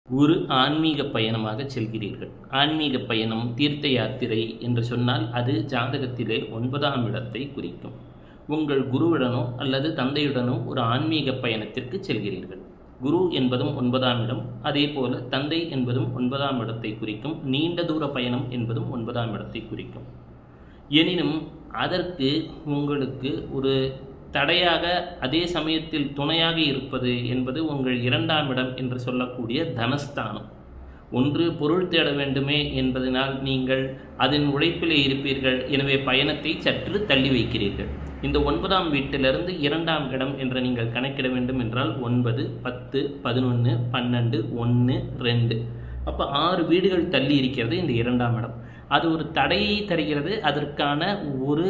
ஒரு ஆன்மீக பயணமாக செல்கிறீர்கள். ஆன்மீக பயணம், தீர்த்த யாத்திரை என்று சொன்னால் அது ஜாதகத்திலே 9ஆம் இடத்தை குறிக்கும். உங்கள் குருவுடனோ அல்லது தந்தையுடனோ ஒரு ஆன்மீக பயணத்திற்கு செல்கிறீர்கள். குரு என்பதும் 9ஆம் இடம், அதேபோல தந்தை என்பதும் 9ஆம் இடத்தை குறிக்கும். நீண்ட தூர பயணம் என்பதும் 9ஆம் இடத்தை குறிக்கும். எனினும் அதற்கு உங்களுக்கு ஒரு தடையாக, அதே சமயத்தில் துணையாக இருப்பது என்பது உங்கள் 2ஆம் இடம் என்று சொல்லக்கூடிய தனஸ்தானம். ஒன்று, பொருள் தேட வேண்டுமே என்பதனால் நீங்கள் அதன் உழைப்பிலே இருப்பீர்கள். எனவே பயணத்தை சற்று தள்ளி வைக்கிறீர்கள். இந்த 9ஆம் வீட்டிலிருந்து 2ஆம் இடம் என்று நீங்கள் கணக்கிட வேண்டும் என்றால் 9, 10, 11, 12, 1, 2, அப்போ 6 வீடுகள் தள்ளி இருக்கிறது இந்த 2ஆம் இடம். அது ஒரு தடையை தருகிறது, அதற்கான ஒரு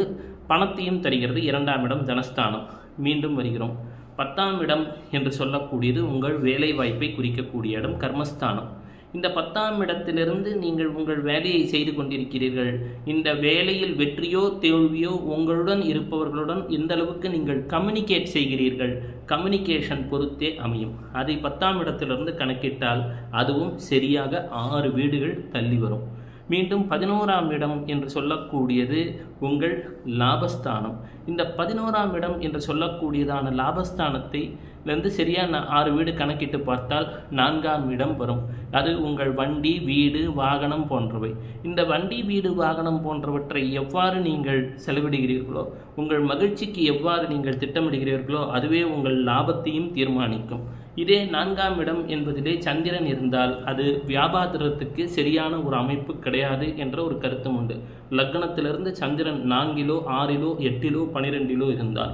பணத்தையும் தருகிறது. 2ஆம் இடம் தனஸ்தானம். மீண்டும் வருகிறோம். 10ஆம் இடம் என்று சொல்லக்கூடியது உங்கள் வேலை வாய்ப்பை குறிக்கக்கூடிய இடம், கர்மஸ்தானம். இந்த 10ஆம் இடத்திலிருந்து நீங்கள் உங்கள் வேலையை செய்து கொண்டிருக்கிறீர்கள். இந்த வேலையில் வெற்றியோ தோல்வியோ உங்களுடன் இருப்பவர்களுடன் எந்த அளவுக்கு நீங்கள் கம்யூனிகேட் செய்கிறீர்கள், கம்யூனிகேஷன் பொறுத்தே அமையும். அதை 10ஆம் இடத்திலிருந்து கணக்கிட்டால் அதுவும் சரியாக 6 வீடுகள் தள்ளி வரும். மீண்டும் 11ஆம் இடம் என்று சொல்லக்கூடியது உங்கள் லாபஸ்தானம். இந்த 11ஆம் இடம் என்று சொல்லக்கூடியதான லாபஸ்தானத்திலிருந்து சரியாக 6 வீடு கணக்கிட்டு பார்த்தால் 4ஆம் இடம் வரும். அது உங்கள் வண்டி, வீடு, வாகனம் போன்றவை. இந்த வண்டி, வீடு, வாகனம் போன்றவற்றை எவ்வாறு நீங்கள் செலவிடுகிறீர்களோ, உங்கள் மகிழ்ச்சிக்கு எவ்வாறு நீங்கள் திட்டமிடுகிறீர்களோ அதுவே உங்கள் லாபத்தையும் தீர்மானிக்கும். இதே 4ஆம் இடம் என்பதிலே சந்திரன் இருந்தால் அது வியாபாரத்துக்கு சரியான ஒரு அமைப்பு கிடையாது என்ற ஒரு கருத்தும் உண்டு. லக்னத்திலிருந்து சந்திரன் 4 6 8 12 இருந்தால்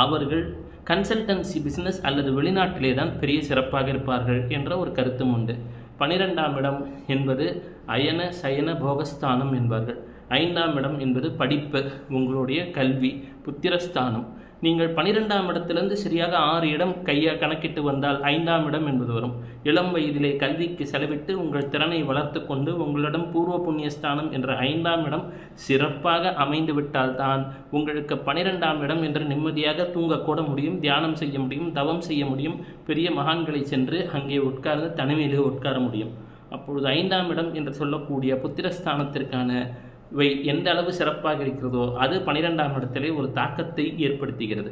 அவர்கள் கன்சல்டன்சி பிஸ்னஸ் அல்லது வெளிநாட்டிலே தான் பெரிய சிறப்பாக இருப்பார்கள் என்ற ஒரு கருத்தும் உண்டு. 12ஆம் இடம் என்பது அயன சயன போகஸ்தானம் என்பார்கள். 5ஆம் இடம் என்பது படிப்பு, உங்களுடைய கல்வி, புத்திரஸ்தானம். நீங்கள் 12ஆம் இடத்திலிருந்து சரியாக 6 இடம் கணக்கிட்டு வந்தால் 5ஆம் இடம் என்பது வரும். இளம் வயதிலே கல்விக்கு செலவிட்டு உங்கள் திறனை வளர்த்து கொண்டு உங்களிடம் பூர்வ புண்ணியஸ்தானம் என்ற 5ஆம் இடம் சிறப்பாக அமைந்து விட்டால்தான் உங்களுக்கு 12ஆம் இடம் என்று நிம்மதியாக தூங்கக்கூட முடியும், தியானம் செய்ய முடியும், தவம் செய்ய முடியும், பெரிய மகான்களை சென்று அங்கே உட்கார்ந்து தனிமையிலே உட்கார முடியும். அப்பொழுது 5ஆம் இடம் என்று சொல்லக்கூடிய புத்திரஸ்தானத்திற்கான எந்த அளவு சிறப்பாக இருக்கிறதோ அது 12ஆம் இடத்திலே ஒரு தாக்கத்தை ஏற்படுத்துகிறது.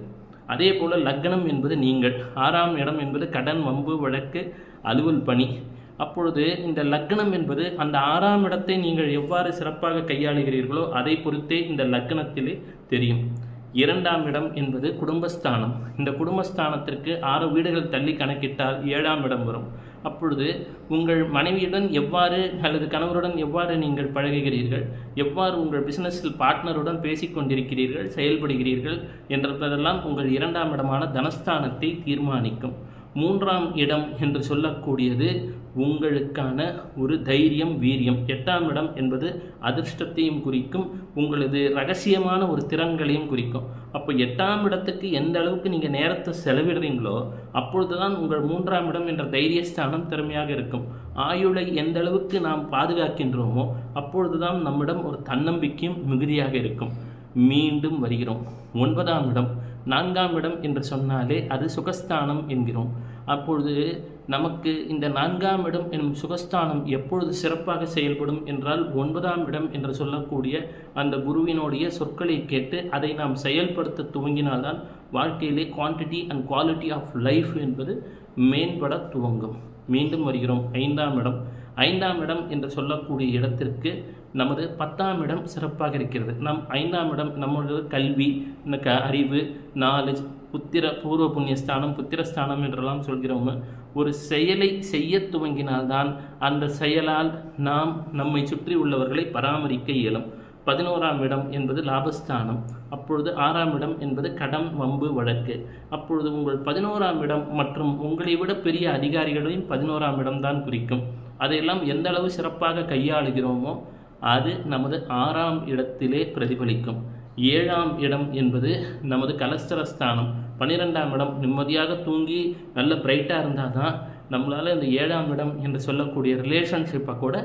அதே போல் லக்னம் என்பது நீங்கள், 6ஆம் இடம் என்பது கடன், வம்பு, வழக்கு, அலுவல் பணி. அப்பொழுது இந்த லக்னம் என்பது அந்த 6ஆம் இடத்தை நீங்கள் எவ்வாறு சிறப்பாக கையாளுகிறீர்களோ அதை பொறுத்தே இந்த லக்னத்திலே தெரியும். 2ஆம் இடம் என்பது குடும்பஸ்தானம். இந்த குடும்பஸ்தானத்திற்கு 6 வீடுகள் தள்ளி கணக்கிட்டால் 7ஆம் இடம் வரும். அப்பொழுது உங்கள் மனைவியுடன் எவ்வாறு அல்லது கணவருடன் எவ்வாறு நீங்கள் பழகுகிறீர்கள், எவ்வாறு உங்கள் பிஸ்னஸில் பார்ட்னருடன் பேசிக்கொண்டிருக்கிறீர்கள், செயல்படுகிறீர்கள் என்பதெல்லாம் உங்கள் 2ஆம் இடமான தனஸ்தானத்தை தீர்மானிக்கும். 3ஆம் இடம் என்று சொல்லக்கூடியது உங்களுக்கான ஒரு தைரியம், வீரியம். 8ஆம் இடம் என்பது அதிர்ஷ்டத்தையும் குறிக்கும், உங்களது ரகசியமான ஒரு திறன்களையும் குறிக்கும். அப்போ 8ஆம் இடத்துக்கு எந்த அளவுக்கு நீங்கள் நேரத்தை செலவிடுறீங்களோ அப்பொழுது தான் உங்கள் 3ஆம் இடம் என்ற தைரியஸ்தானம் திறமையாக இருக்கும். ஆயுளை எந்த அளவுக்கு நாம் பாதுகாக்கின்றோமோ அப்பொழுது தான் நம்மிடம் ஒரு தன்னம்பிக்கையும் மிகுதியாக இருக்கும். மீண்டும் வருகிறோம். 9ஆம் இடம், 4ஆம் இடம் என்று சொன்னாலே அது சுகஸ்தானம் என்கிறோம். அப்பொழுது நமக்கு இந்த 4ஆம் இடம் எனும் சுகஸ்தானம் எப்பொழுது சிறப்பாக செயல்படும் என்றால் 9ஆம் இடம் என்று சொல்லக்கூடிய அந்த குருவினுடைய சொற்களை கேட்டு அதை நாம் செயல்படுத்த துவங்கினால்தான் வாழ்க்கையிலே quantity and quality of life என்பது மேம்பட துவங்கும். மீண்டும் வருகிறோம். 5ஆம் இடம். 5ஆம் இடம் என்று சொல்லக்கூடிய இடத்திற்கு நமது 10ஆம் இடம் சிறப்பாக இருக்கிறது. நம் 5ஆம் இடம் நம்மளோட கல்வி, அறிவு, நாலேஜ், பூர்வ புண்ணியஸ்தானம், புத்திரஸ்தானம் என்றெல்லாம் சொல்கிறோம். ஒரு செயலை செய்ய துவங்கினால்தான் அந்த செயலால் நாம் நம்மை சுற்றி உள்ளவர்களை பராமரிக்க இயலும். 11ஆம் இடம் என்பது லாபஸ்தானம். அப்பொழுது 6ஆம் இடம் என்பது கடன், வம்பு, வழக்கு. அப்பொழுது உங்கள் 11ஆம் இடம் மற்றும் உங்களை விட பெரிய அதிகாரிகளையும் 11ஆம் இடம்தான் குறிக்கும். அதையெல்லாம் எந்த அளவு சிறப்பாக கையாளுகிறோமோ அது நமது 6ஆம் இடத்திலே பிரதிபலிக்கும். 7ஆம் இடம் என்பது நமது கலஸ்தரஸ்தானம். 12ஆம் இடம் நிம்மதியாக தூங்கி நல்ல பிரைட்டாக இருந்தால் தான் நம்மளால் இந்த 7ஆம் இடம் என்று சொல்லக்கூடிய ரிலேஷன்ஷிப்பை கூட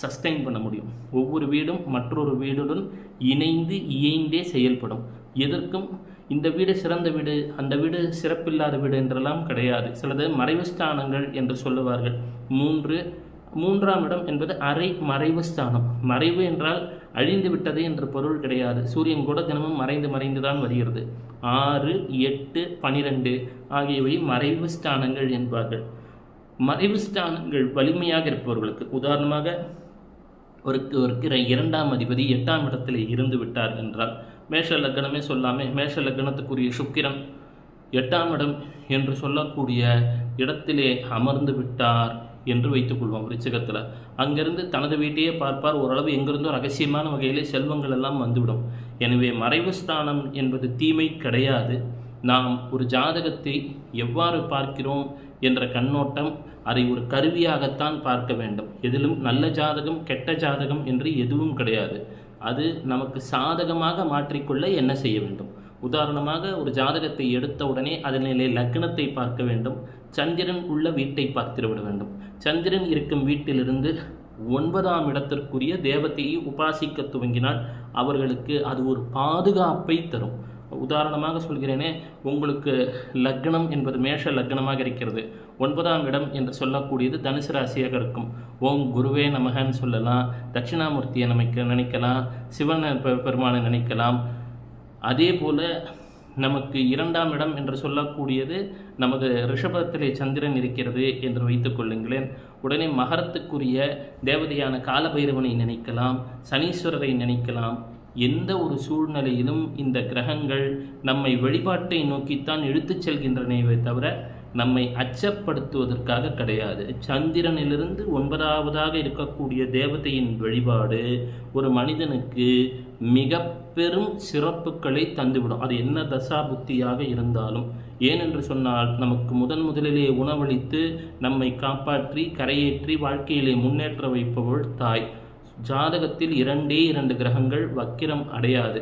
சஸ்டெயின் பண்ண முடியும். ஒவ்வொரு வீடும் மற்றொரு வீடுடன் இணைந்து இயைந்தே செயல்படும். எதற்கும் இந்த வீடு சிறந்த வீடு, அந்த வீடு சிறப்பில்லாத வீடு என்றெல்லாம் கிடையாது. சிலது மறைவு ஸ்தானங்கள் என்று சொல்லுவார்கள். மூன்றாம் இடம் என்பது அரை மறைவு ஸ்தானம். மறைவு என்றால் அழிந்து விட்டது என்ற பொருள் கிடையாது. சூரியன் கூட தினமும் மறைந்து தான் வருகிறது. 6, 8, 12 ஆகியவை மறைவு ஸ்தானங்கள் என்பார்கள். மறைவு ஸ்தானங்கள் வலிமையாக இருப்பவர்களுக்கு, உதாரணமாக ஒரு இரண்டாம் அதிபதி 8ஆம் இடத்தில் இருந்து விட்டார் என்றால், மேஷ லக்னமே சொல்லாமே, மேஷ லக்னத்துக்குரிய சுக்கிரன் 8ஆம் இடம் என்று சொல்லக்கூடிய இடத்திலே அமர்ந்து விட்டார் என்று வைத்துக்கொள்வோம். விருச்சிகத்தில் அங்கிருந்து தனது வீட்டையே பார்ப்பார். ஓரளவு எங்கிருந்தோ ரகசியமான வகையிலே செல்வங்கள் எல்லாம் வந்துவிடும். எனவே மறைவு ஸ்தானம் என்பது தீமை கிடையாது. நாம் ஒரு ஜாதகத்தை எவ்வாறு பார்க்கிறோம் என்ற கண்ணோட்டம், அதை ஒரு கருவியாகத்தான் பார்க்க வேண்டும். எதிலும் நல்ல ஜாதகம் கெட்ட ஜாதகம் என்று எதுவும் கிடையாது. அது நமக்கு சாதகமாக மாற்றிக்கொள்ள என்ன செய்ய வேண்டும். உதாரணமாக ஒரு ஜாதகத்தை எடுத்த உடனே அதனிலே லக்னத்தை பார்க்க வேண்டும். சந்திரன் உள்ள வீட்டை பார்த்துவிட வேண்டும். சந்திரன் இருக்கும் வீட்டிலிருந்து 9ஆம் இடத்திற்குரிய தேவதையை உபாசிக்க துவங்கினால் அவர்களுக்கு அது ஒரு பாதுகாப்பை தரும். உதாரணமாக சொல்கிறேனே, உங்களுக்கு லக்னம் என்பது மேஷ லக்னமாக இருக்கிறது. 9ஆம் இடம் என்று சொல்லக்கூடியது தனுசு ராசியாக இருக்கும். ஓம் குருவே நமகன்னு சொல்லலாம், தட்சிணாமூர்த்தியை நினைக்கலாம், சிவன் பெருமானை நினைக்கலாம். அதே போல் நமக்கு 2ஆம் இடம் என்று சொல்லக்கூடியது நமது ரிஷபத்திலே சந்திரன் இருக்கிறது என்று வைத்துக் கொள்ளுங்களேன். உடனே மகரத்துக்குரிய தேவதையான காலபைரவனை நினைக்கலாம், சனீஸ்வரரை நினைக்கலாம். எந்த ஒரு சூழ்நிலையிலும் இந்த கிரகங்கள் நம்மை வழிபாட்டை நோக்கித்தான் இழுத்துச் செல்கின்றனவே தவிர நம்மை அச்சப்படுத்துவதற்காக கிடையாது. சந்திரனிலிருந்து 9ஆவதாக இருக்கக்கூடிய தேவதையின் வழிபாடு ஒரு மனிதனுக்கு மிக பெரும் சிறப்புகளை தந்துவிடும். அது என்ன தசா புத்தியாக இருந்தாலும். ஏனென்று சொன்னால், நமக்கு முதலிலே உணவளித்து நம்மை காப்பாற்றி கரையேற்றி வாழ்க்கையிலே முன்னேற்ற வைப்பவள் தாய். ஜாதகத்தில் 2 கிரகங்கள் வக்கிரம் அடையாது.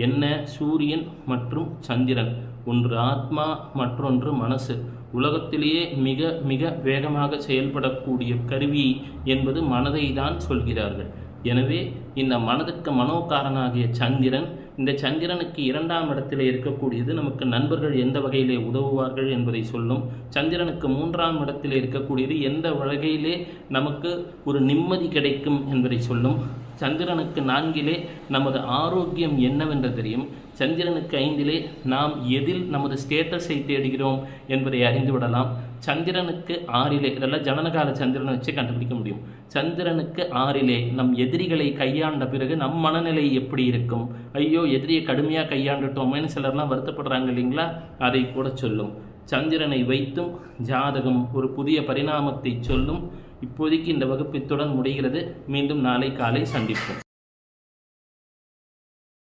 என்ன? சூரியன் மற்றும் சந்திரன். ஒன்று ஆத்மா, மற்றொன்று மனசு. உலகத்திலேயே மிக மிக வேகமாக செயல்படக்கூடிய கருவி என்பது மனதை தான் சொல்கிறார்கள். எனவே இந்த மனதுக்கு மனோகாரனாகிய சந்திரன், இந்த சந்திரனுக்கு 2ஆம் இடத்திலே இருக்கக்கூடியது நமக்கு நண்பர்கள் எந்த வகையிலே உதவுவார்கள் என்பதை சொல்லும். சந்திரனுக்கு 3ஆம் இடத்திலே இருக்கக்கூடியது எந்த வகையிலே நமக்கு ஒரு நிம்மதி கிடைக்கும் என்பதை சொல்லும். சந்திரனுக்கு 4 நமது ஆரோக்கியம் என்னவென்று தெரியும். சந்திரனுக்கு 5 நாம் எதில் நமது ஸ்டேட்டஸை தேடுகிறோம் என்பதை அறிந்துவிடலாம். சந்திரனுக்கு 6 இதெல்லாம் ஜனனகால சந்திரனை வச்சு கண்டுபிடிக்க முடியும். சந்திரனுக்கு 6 நம் எதிரிகளை கையாண்ட பிறகு நம் மனநிலை எப்படி இருக்கும்? ஐயோ, எதிரியை கடுமையாக கையாண்டுட்டோமேன்னு சிலர்லாம் வருத்தப்படுறாங்க இல்லைங்களா? அதை கூட சொல்லும். சந்திரனை வைத்தும் ஜாதகம் ஒரு புதிய பரிணாமத்தை சொல்லும். இப்போதைக்கு இந்த வகுப்பு இத்துடன் முடிகிறது. மீண்டும் நாளை காலை சந்திப்போம்.